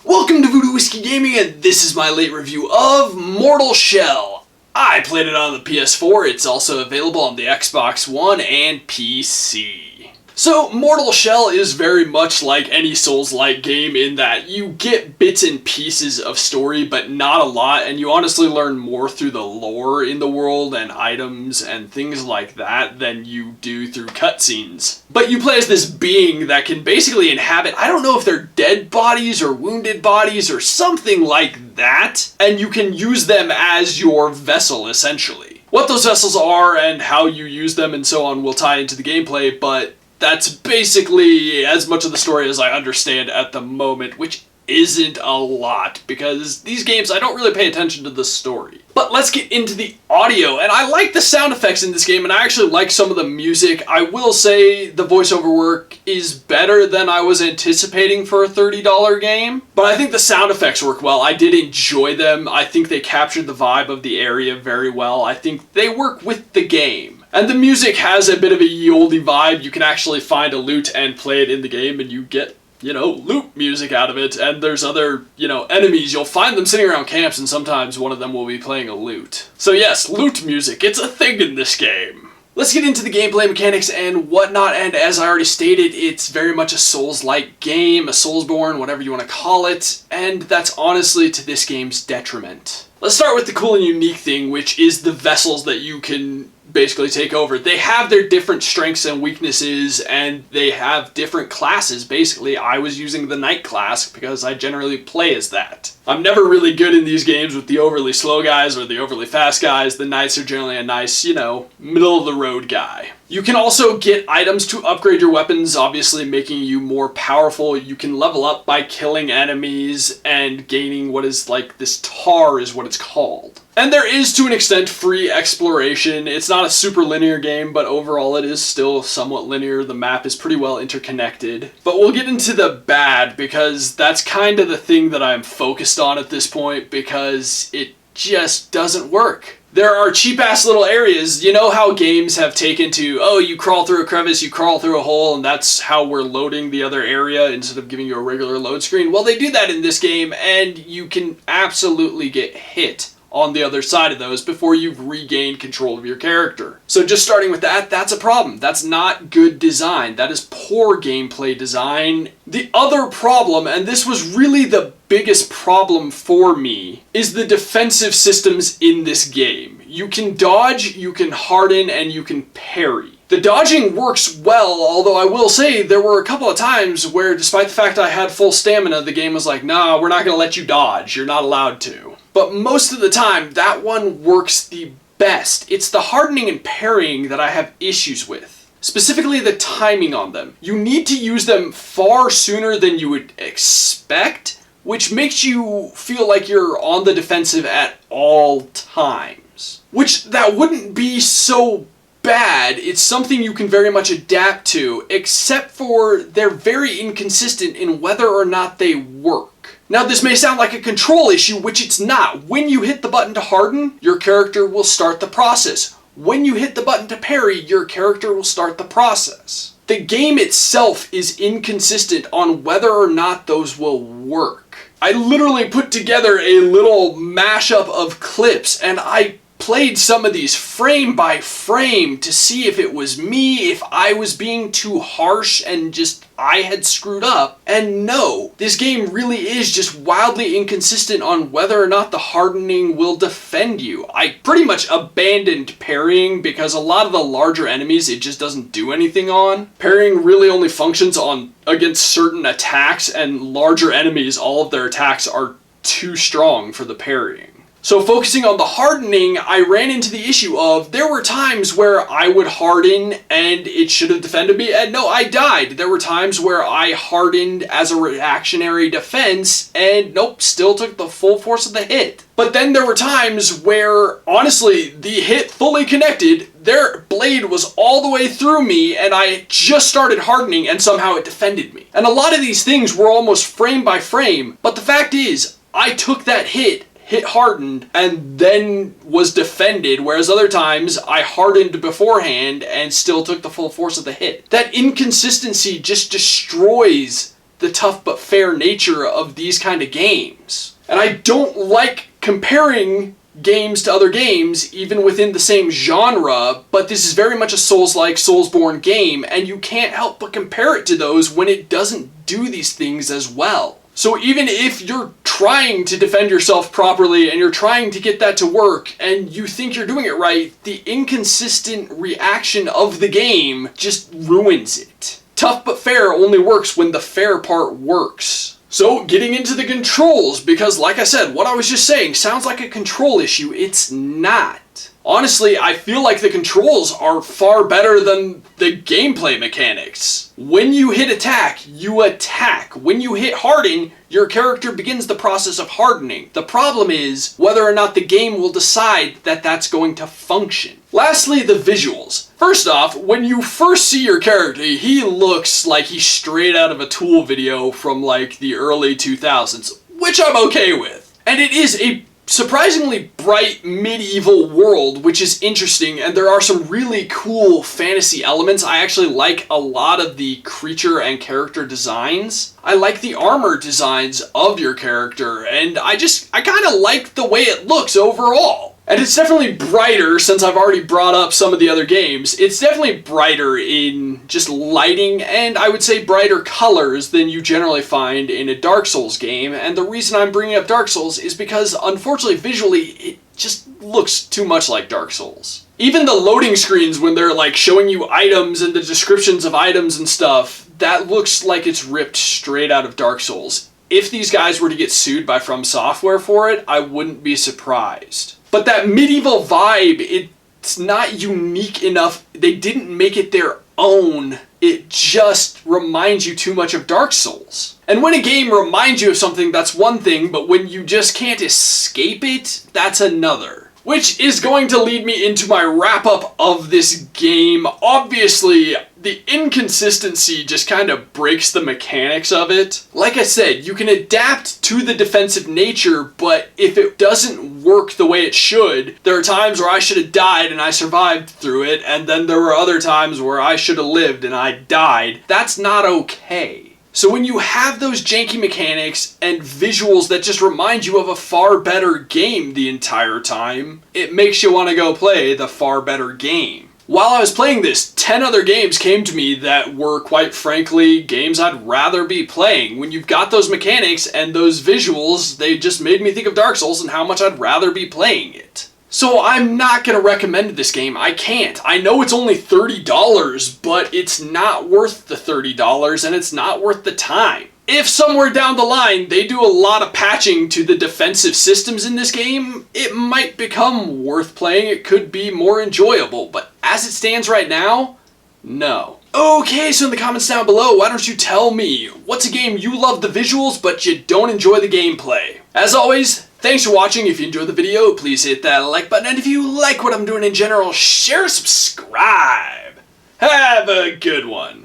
Welcome to Voodoo Whiskey Gaming, and this is my late review of Mortal Shell. I played it on the PS4, it's also available on the Xbox One and PC. So, Mortal Shell is very much like any Souls-like game in that you get bits and pieces of story, but not a lot, and you honestly learn more through the lore in the world and items and things like that than you do through cutscenes. But you play as this being that can basically inhabit, I don't know if they're dead bodies or wounded bodies or something like that, and you can use them as your vessel, essentially. What those vessels are and how you use them and so on will tie into the gameplay, but that's basically as much of the story as I understand at the moment, which isn't a lot, because these games, I don't really pay attention to the story. But let's get into the audio, and I like the sound effects in this game, and I actually like some of the music. I will say the voiceover work is better than I was anticipating for a $30 game, but I think the sound effects work well. I did enjoy them. I think they captured the vibe of the area very well. I think they work with the game. And the music has a bit of a ye olde vibe. You can actually find a lute and play it in the game, and you get, lute music out of it. And there's other, enemies. You'll find them sitting around camps, and sometimes one of them will be playing a lute. So yes, lute music, it's a thing in this game. Let's get into the gameplay mechanics and whatnot, and as I already stated, it's very much a Souls-like game, a Soulsborne, whatever you want to call it, and that's honestly to this game's detriment. Let's start with the cool and unique thing, which is the vessels that you can basically take over. They have their different strengths and weaknesses, and they have different classes, basically. I was using the Knight class because I generally play as that. I'm never really good in these games with the overly slow guys or the overly fast guys. The Knights are generally a nice, middle-of-the-road guy. You can also get items to upgrade your weapons, obviously making you more powerful. You can level up by killing enemies and gaining what is like this tar is what it's called. And there is, to an extent, free exploration. It's not a super linear game, but overall it is still somewhat linear. The map is pretty well interconnected. But we'll get into the bad, because that's kind of the thing that I'm focused on at this point, because it just doesn't work. There are cheap-ass little areas. You know how games have taken to, oh, you crawl through a crevice, you crawl through a hole, and that's how we're loading the other area instead of giving you a regular load screen? Well, they do that in this game, and you can absolutely get hit on the other side of those before you've regained control of your character. So just starting with that, that's a problem. That's not good design. That is poor gameplay design. The other problem, and this was really the biggest problem for me, is the defensive systems in this game. You can dodge, you can harden, and you can parry. The dodging works well, although I will say there were a couple of times where, despite the fact I had full stamina, the game was like, nah, we're not going to let you dodge. You're not allowed to. But most of the time, that one works the best. It's the hardening and parrying that I have issues with. Specifically, the timing on them. You need to use them far sooner than you would expect, which makes you feel like you're on the defensive at all times. Which, that wouldn't be so bad. It's something you can very much adapt to, except for they're very inconsistent in whether or not they work. Now, this may sound like a control issue, which it's not. When you hit the button to harden, your character will start the process. When you hit the button to parry, your character will start the process. The game itself is inconsistent on whether or not those will work. I literally put together a little mashup of clips, and I played some of these frame by frame to see if it was me, if I was being too harsh and just I had screwed up. And no, this game really is just wildly inconsistent on whether or not the hardening will defend you. I pretty much abandoned parrying because a lot of the larger enemies it just doesn't do anything on. Parrying really only functions against certain attacks, and larger enemies, all of their attacks are too strong for the parrying. So focusing on the hardening, I ran into the issue of there were times where I would harden and it should have defended me, and no, I died. There were times where I hardened as a reactionary defense and nope, still took the full force of the hit. But then there were times where, honestly, the hit fully connected, their blade was all the way through me and I just started hardening and somehow it defended me. And a lot of these things were almost frame by frame, but the fact is, I took that hit hardened, and then was defended, whereas other times I hardened beforehand and still took the full force of the hit. That inconsistency just destroys the tough but fair nature of these kind of games. And I don't like comparing games to other games, even within the same genre, but this is very much a Souls-like, Soulsborne game, and you can't help but compare it to those when it doesn't do these things as well. So even if you're trying to defend yourself properly and you're trying to get that to work and you think you're doing it right, the inconsistent reaction of the game just ruins it. Tough but fair only works when the fair part works. So getting into the controls, because like I said, what I was just saying sounds like a control issue. It's not. Honestly, I feel like the controls are far better than the gameplay mechanics. When you hit attack, you attack. When you hit harden, your character begins the process of hardening. The problem is whether or not the game will decide that that's going to function. Lastly, the visuals. First off, when you first see your character, he looks like he's straight out of a Tool video from like the early 2000s, which I'm okay with. And it is a surprisingly bright medieval world, which is interesting, and there are some really cool fantasy elements. I actually like a lot of the creature and character designs. I like the armor designs of your character, and I kind of like the way it looks overall. And it's definitely brighter, since I've already brought up some of the other games. It's definitely brighter in just lighting, and I would say brighter colors than you generally find in a Dark Souls game. And the reason I'm bringing up Dark Souls is because, unfortunately, visually, it just looks too much like Dark Souls. Even the loading screens, when they're like showing you items and the descriptions of items and stuff, that looks like it's ripped straight out of Dark Souls. If these guys were to get sued by From Software for it, I wouldn't be surprised. But that medieval vibe, it's not unique enough. They didn't make it their own. It just reminds you too much of Dark Souls. And when a game reminds you of something, that's one thing, but when you just can't escape it, that's another. Which is going to lead me into my wrap-up of this game. Obviously, the inconsistency just kind of breaks the mechanics of it. Like I said, you can adapt to the defensive nature, but if it doesn't work the way it should, there are times where I should have died and I survived through it, and then there were other times where I should have lived and I died. That's not okay. So when you have those janky mechanics and visuals that just remind you of a far better game the entire time, it makes you want to go play the far better game. While I was playing this, 10 other games came to me that were, quite frankly, games I'd rather be playing. When you've got those mechanics and those visuals, they just made me think of Dark Souls and how much I'd rather be playing it. So I'm not going to recommend this game. I can't. I know it's only $30, but it's not worth the $30 and it's not worth the time. If somewhere down the line they do a lot of patching to the defensive systems in this game, it might become worth playing. It could be more enjoyable, but as it stands right now, no. Okay, so in the comments down below, why don't you tell me, what's a game you love the visuals but you don't enjoy the gameplay? As always, thanks for watching. If you enjoyed the video, please hit that like button, and if you like what I'm doing in general, share, subscribe. Have a good one.